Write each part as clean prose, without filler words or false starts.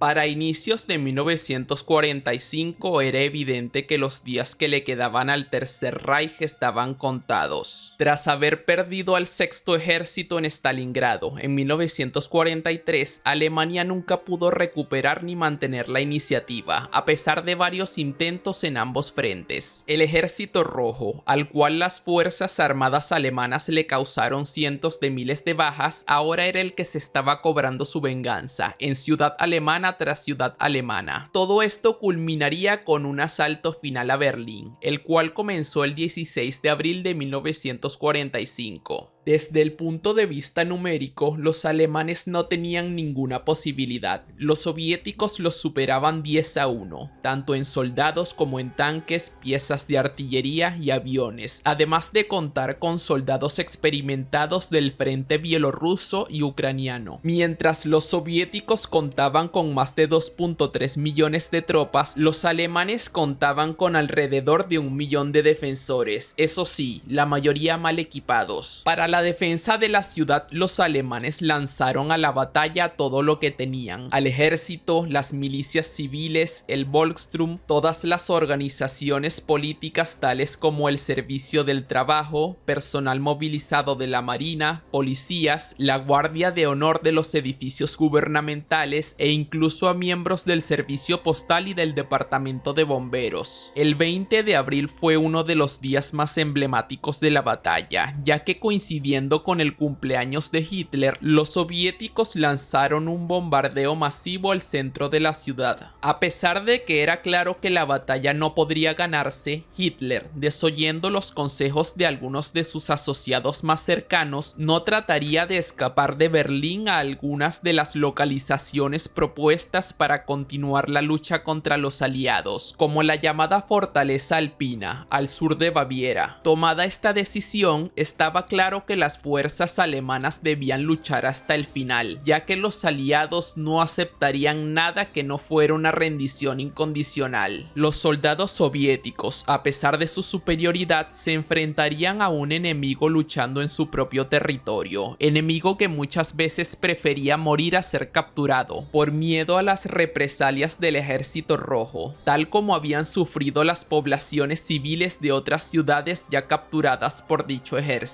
Para inicios de 1945 era evidente que los días que le quedaban al Tercer Reich estaban contados. Tras haber perdido al Sexto Ejército en Stalingrado en 1943, Alemania nunca pudo recuperar ni mantener la iniciativa, a pesar de varios intentos en ambos frentes. El Ejército Rojo, al cual las fuerzas armadas alemanas le causaron cientos de miles de bajas, ahora era el que se estaba cobrando su venganza en ciudad alemana tras ciudad alemana. Todo esto culminaría con un asalto final a Berlín, el cual comenzó el 16 de abril de 1945. Desde el punto de vista numérico, los alemanes no tenían ninguna posibilidad. Los soviéticos los superaban 10-1, tanto en soldados como en tanques, piezas de artillería y aviones, además de contar con soldados experimentados del frente bielorruso y ucraniano. Mientras los soviéticos contaban con más de 2.3 millones de tropas, los alemanes contaban con alrededor de 1 millón de defensores, eso sí, la mayoría mal equipados. Para la defensa de la ciudad, los alemanes lanzaron a la batalla todo lo que tenían: al ejército, las milicias civiles, el Volkssturm, todas las organizaciones políticas tales como el Servicio del Trabajo, personal movilizado de la Marina, policías, la Guardia de Honor de los edificios gubernamentales e incluso a miembros del Servicio Postal y del Departamento de Bomberos. El 20 de abril fue uno de los días más emblemáticos de la batalla, ya que coincidiendo con el cumpleaños de Hitler, los soviéticos lanzaron un bombardeo masivo al centro de la ciudad. A pesar de que era claro que la batalla no podría ganarse, Hitler, desoyendo los consejos de algunos de sus asociados más cercanos, no trataría de escapar de Berlín a algunas de las localizaciones propuestas para continuar la lucha contra los aliados, como la llamada Fortaleza Alpina, al sur de Baviera. Tomada esta decisión, estaba claro que las fuerzas alemanas debían luchar hasta el final, ya que los aliados no aceptarían nada que no fuera una rendición incondicional. Los soldados soviéticos, a pesar de su superioridad, se enfrentarían a un enemigo luchando en su propio territorio, enemigo que muchas veces prefería morir a ser capturado, por miedo a las represalias del Ejército Rojo, tal como habían sufrido las poblaciones civiles de otras ciudades ya capturadas por dicho ejército.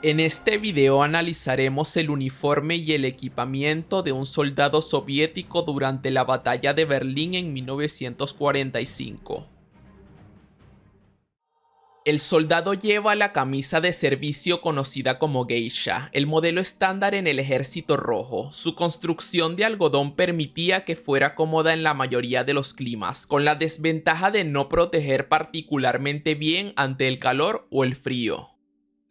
En este video analizaremos el uniforme y el equipamiento de un soldado soviético durante la batalla de Berlín en 1945. El soldado lleva la camisa de servicio conocida como geisha, el modelo estándar en el Ejército Rojo. Su construcción de algodón permitía que fuera cómoda en la mayoría de los climas, con la desventaja de no proteger particularmente bien ante el calor o el frío.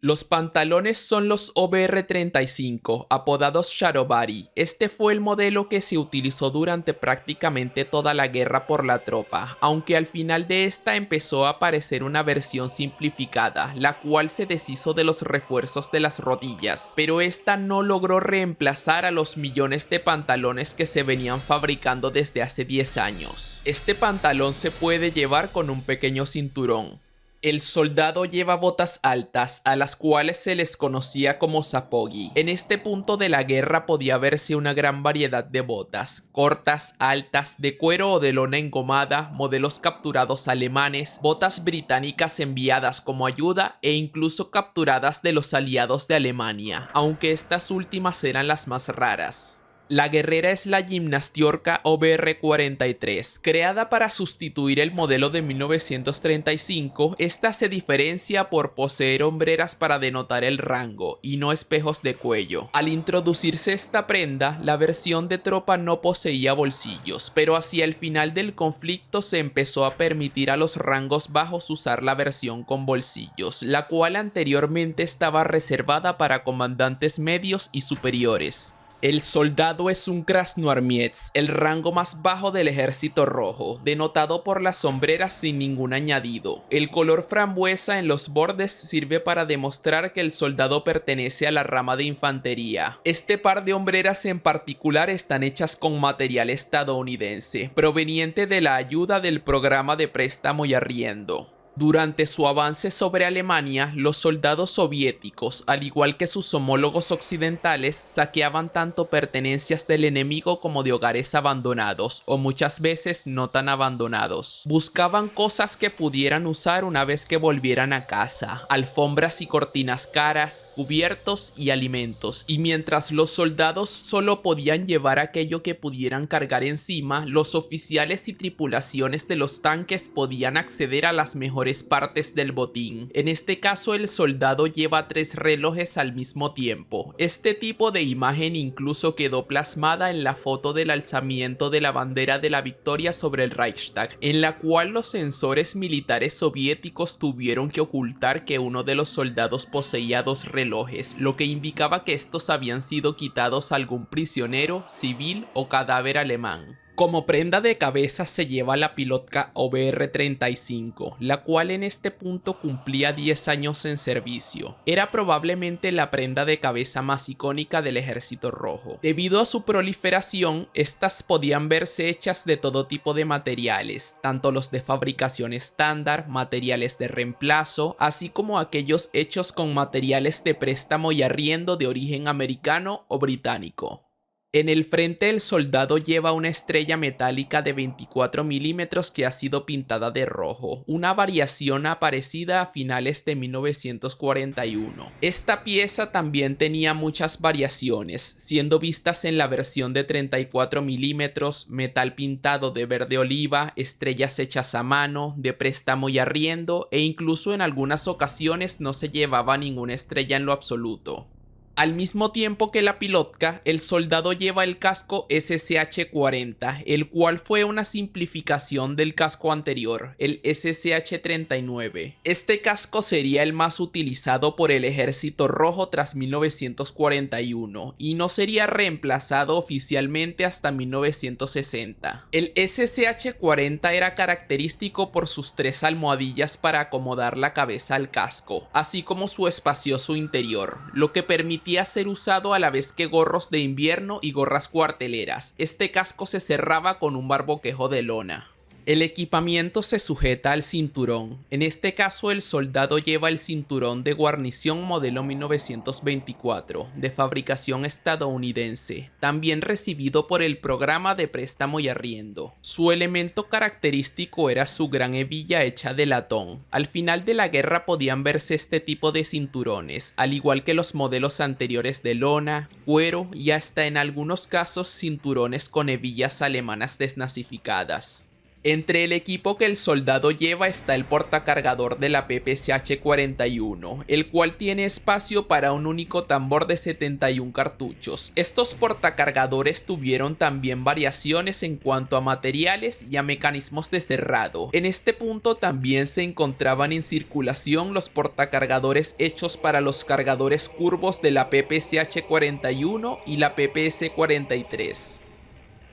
Los pantalones son los OBR-35, apodados Sharovari. Este fue el modelo que se utilizó durante prácticamente toda la guerra por la tropa, aunque al final de esta empezó a aparecer una versión simplificada, la cual se deshizo de los refuerzos de las rodillas, pero esta no logró reemplazar a los millones de pantalones que se venían fabricando desde hace 10 años. Este pantalón se puede llevar con un pequeño cinturón. El soldado lleva botas altas, a las cuales se les conocía como sapogi. En este punto de la guerra podía verse una gran variedad de botas, cortas, altas, de cuero o de lona engomada, modelos capturados alemanes, botas británicas enviadas como ayuda e incluso capturadas de los aliados de Alemania, aunque estas últimas eran las más raras. La guerrera es la Gimnastiorka OBR-43, creada para sustituir el modelo de 1935. Esta se diferencia por poseer hombreras para denotar el rango y no espejos de cuello. Al introducirse esta prenda, la versión de tropa no poseía bolsillos, pero hacia el final del conflicto se empezó a permitir a los rangos bajos usar la versión con bolsillos, la cual anteriormente estaba reservada para comandantes medios y superiores. El soldado es un Krasnoarmiec, el rango más bajo del Ejército Rojo, denotado por las sombreras sin ningún añadido. El color frambuesa en los bordes sirve para demostrar que el soldado pertenece a la rama de infantería. Este par de hombreras en particular están hechas con material estadounidense, proveniente de la ayuda del programa de préstamo y arriendo. Durante su avance sobre Alemania, los soldados soviéticos, al igual que sus homólogos occidentales, saqueaban tanto pertenencias del enemigo como de hogares abandonados, o muchas veces no tan abandonados. Buscaban cosas que pudieran usar una vez que volvieran a casa: alfombras y cortinas caras, cubiertos y alimentos. Y mientras los soldados solo podían llevar aquello que pudieran cargar encima, los oficiales y tripulaciones de los tanques podían acceder a las mejores partes del botín. En este caso, el soldado lleva 3 relojes al mismo tiempo. Este tipo de imagen incluso quedó plasmada en la foto del alzamiento de la bandera de la victoria sobre el Reichstag, en la cual los sensores militares soviéticos tuvieron que ocultar que uno de los soldados poseía 2 relojes, lo que indicaba que estos habían sido quitados a algún prisionero, civil o cadáver alemán. Como prenda de cabeza se lleva la Pilotka OBR-35, la cual en este punto cumplía 10 años en servicio. Era probablemente la prenda de cabeza más icónica del Ejército Rojo. Debido a su proliferación, estas podían verse hechas de todo tipo de materiales, tanto los de fabricación estándar, materiales de reemplazo, así como aquellos hechos con materiales de préstamo y arriendo de origen americano o británico. En el frente el soldado lleva una estrella metálica de 24 milímetros que ha sido pintada de rojo, una variación aparecida a finales de 1941. Esta pieza también tenía muchas variaciones, siendo vistas en la versión de 34 milímetros, metal pintado de verde oliva, estrellas hechas a mano, de préstamo y arriendo, e incluso en algunas ocasiones no se llevaba ninguna estrella en lo absoluto. Al mismo tiempo que la Pilotka, el soldado lleva el casco SSH-40, el cual fue una simplificación del casco anterior, el SSH-39. Este casco sería el más utilizado por el Ejército Rojo tras 1941 y no sería reemplazado oficialmente hasta 1960. El SSH-40 era característico por sus 3 almohadillas para acomodar la cabeza al casco, así como su espacioso interior, lo que permitía ser usado a la vez que gorros de invierno y gorras cuarteleras. Este casco se cerraba con un barboquejo de lona. El equipamiento se sujeta al cinturón. En este caso, el soldado lleva el cinturón de guarnición modelo 1924, de fabricación estadounidense, también recibido por el programa de préstamo y arriendo. Su elemento característico era su gran hebilla hecha de latón. Al final de la guerra podían verse este tipo de cinturones, al igual que los modelos anteriores de lona, cuero y hasta en algunos casos cinturones con hebillas alemanas desnazificadas. Entre el equipo que el soldado lleva está el portacargador de la PPSH-41, el cual tiene espacio para un único tambor de 71 cartuchos. Estos portacargadores tuvieron también variaciones en cuanto a materiales y a mecanismos de cerrado. En este punto también se encontraban en circulación los portacargadores hechos para los cargadores curvos de la PPSH-41 y la PPS-43.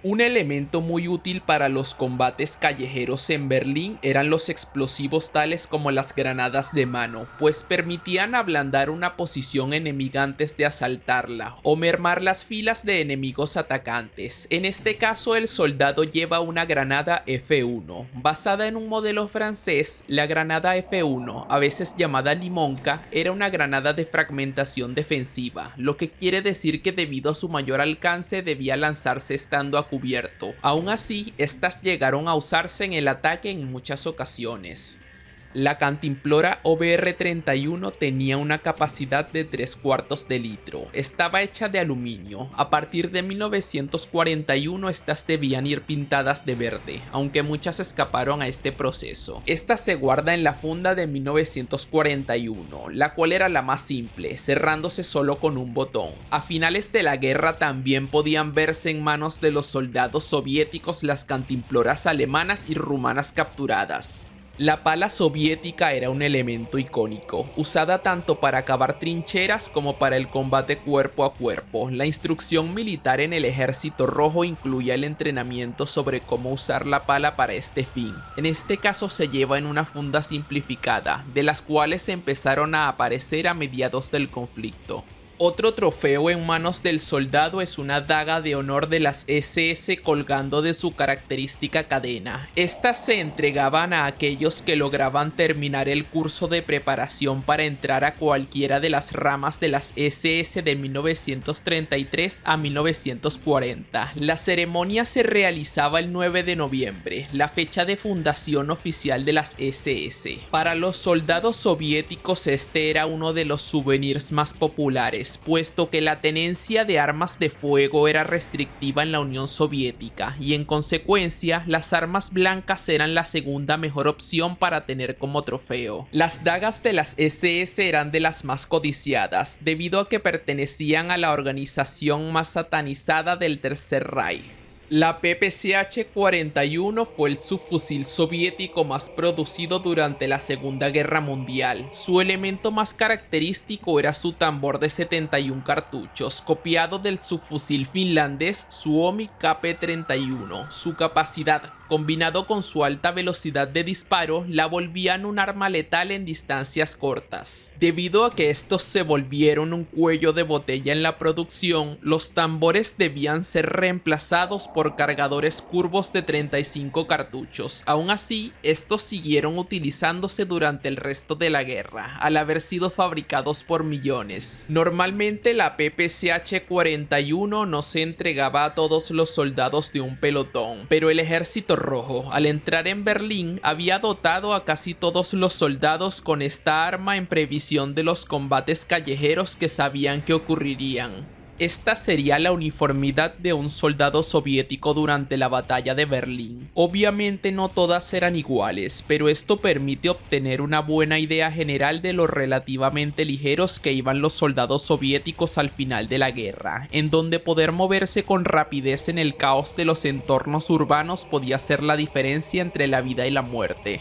Un elemento muy útil para los combates callejeros en Berlín eran los explosivos tales como las granadas de mano, pues permitían ablandar una posición enemiga antes de asaltarla o mermar las filas de enemigos atacantes. En este caso, el soldado lleva una granada F1. Basada en un modelo francés, la granada F1, a veces llamada limonca, era una granada de fragmentación defensiva, lo que quiere decir que debido a su mayor alcance debía lanzarse estando a cubierto. Aún así, estas llegaron a usarse en el ataque en muchas ocasiones. La cantimplora OBR-31 tenía una capacidad de 3/4 de litro. Estaba hecha de aluminio. A partir de 1941 estas debían ir pintadas de verde, aunque muchas escaparon a este proceso. Esta se guarda en la funda de 1941, la cual era la más simple, cerrándose solo con un botón. A finales de la guerra también podían verse en manos de los soldados soviéticos las cantimploras alemanas y rumanas capturadas. La pala soviética era un elemento icónico, usada tanto para cavar trincheras como para el combate cuerpo a cuerpo. La instrucción militar en el Ejército Rojo incluía el entrenamiento sobre cómo usar la pala para este fin. En este caso se lleva en una funda simplificada, de las cuales empezaron a aparecer a mediados del conflicto. Otro trofeo en manos del soldado es una daga de honor de las SS colgando de su característica cadena. Estas se entregaban a aquellos que lograban terminar el curso de preparación para entrar a cualquiera de las ramas de las SS de 1933 a 1940. La ceremonia se realizaba el 9 de noviembre, la fecha de fundación oficial de las SS. Para los soldados soviéticos este era uno de los souvenirs más populares, puesto que la tenencia de armas de fuego era restrictiva en la Unión Soviética y en consecuencia las armas blancas eran la segunda mejor opción para tener como trofeo. Las dagas de las SS eran de las más codiciadas debido a que pertenecían a la organización más satanizada del Tercer Reich. La PPCH-41 fue el subfusil soviético más producido durante la Segunda Guerra Mundial. Su elemento más característico era su tambor de 71 cartuchos, copiado del subfusil finlandés Suomi KP-31. Su capacidad, combinado con su alta velocidad de disparo, la volvían un arma letal en distancias cortas. Debido a que estos se volvieron un cuello de botella en la producción, los tambores debían ser reemplazados por cargadores curvos de 35 cartuchos. Aún así, estos siguieron utilizándose durante el resto de la guerra, al haber sido fabricados por millones. Normalmente la PPCH-41 no se entregaba a todos los soldados de un pelotón, pero el ejército rojo, al entrar en Berlín, había dotado a casi todos los soldados con esta arma en previsión de los combates callejeros que sabían que ocurrirían. Esta sería la uniformidad de un soldado soviético durante la batalla de Berlín. Obviamente no todas eran iguales, pero esto permite obtener una buena idea general de lo relativamente ligeros que iban los soldados soviéticos al final de la guerra, en donde poder moverse con rapidez en el caos de los entornos urbanos podía hacer la diferencia entre la vida y la muerte.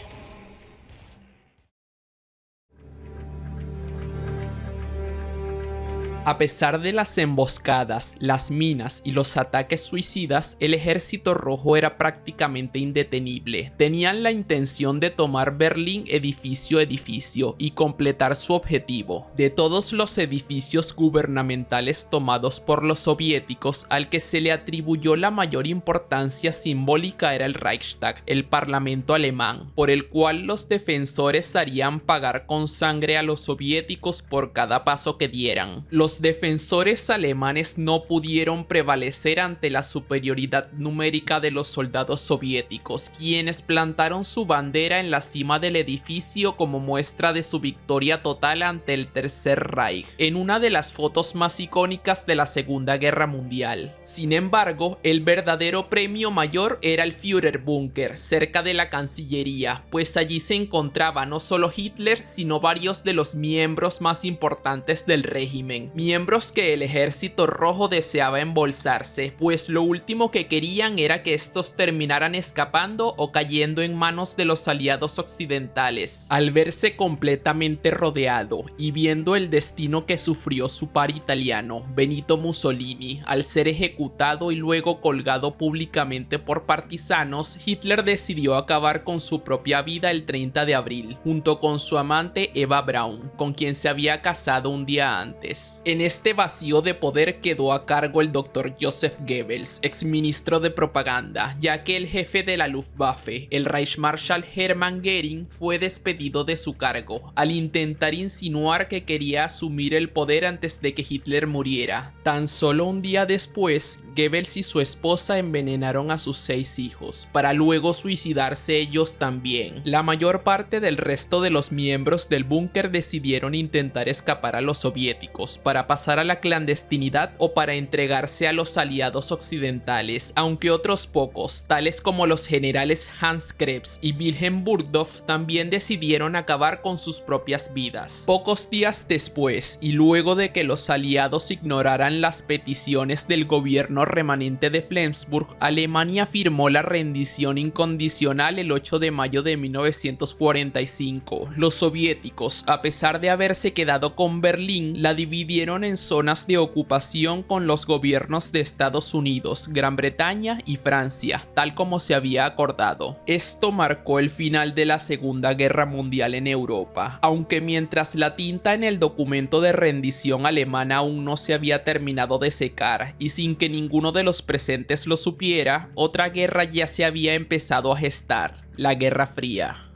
A pesar de las emboscadas, las minas y los ataques suicidas, el ejército rojo era prácticamente indetenible. Tenían la intención de tomar Berlín edificio a edificio y completar su objetivo. De todos los edificios gubernamentales tomados por los soviéticos, al que se le atribuyó la mayor importancia simbólica era el Reichstag, el parlamento alemán, por el cual los defensores harían pagar con sangre a los soviéticos por cada paso que dieran. Los defensores alemanes no pudieron prevalecer ante la superioridad numérica de los soldados soviéticos, quienes plantaron su bandera en la cima del edificio como muestra de su victoria total ante el Tercer Reich, en una de las fotos más icónicas de la Segunda Guerra Mundial. Sin embargo, el verdadero premio mayor era el Führerbunker, cerca de la Cancillería, pues allí se encontraba no solo Hitler, sino varios de los miembros más importantes del régimen, miembros que el ejército rojo deseaba embolsarse, pues lo último que querían era que estos terminaran escapando o cayendo en manos de los aliados occidentales. Al verse completamente rodeado y viendo el destino que sufrió su par italiano, Benito Mussolini, al ser ejecutado y luego colgado públicamente por partisanos, Hitler decidió acabar con su propia vida el 30 de abril, junto con su amante Eva Braun, con quien se había casado un día antes. En este vacío de poder quedó a cargo el Dr. Joseph Goebbels, exministro de propaganda, ya que el jefe de la Luftwaffe, el Reichsmarschall Hermann Göring, fue despedido de su cargo, al intentar insinuar que quería asumir el poder antes de que Hitler muriera. Tan solo un día después, Goebbels y su esposa envenenaron a sus 6 hijos, para luego suicidarse ellos también. La mayor parte del resto de los miembros del búnker decidieron intentar escapar a los soviéticos, para pasar a la clandestinidad o para entregarse a los aliados occidentales, aunque otros pocos, tales como los generales Hans Krebs y Wilhelm Burgdorf, también decidieron acabar con sus propias vidas. Pocos días después, y luego de que los aliados ignoraran las peticiones del gobierno remanente de Flensburg, Alemania firmó la rendición incondicional el 8 de mayo de 1945. Los soviéticos, a pesar de haberse quedado con Berlín, la dividieron en zonas de ocupación con los gobiernos de Estados Unidos, Gran Bretaña y Francia, tal como se había acordado. Esto marcó el final de la Segunda Guerra Mundial en Europa, aunque mientras la tinta en el documento de rendición alemana aún no se había terminado de secar y sin que ninguno de los presentes lo supiera, otra guerra ya se había empezado a gestar, la Guerra Fría.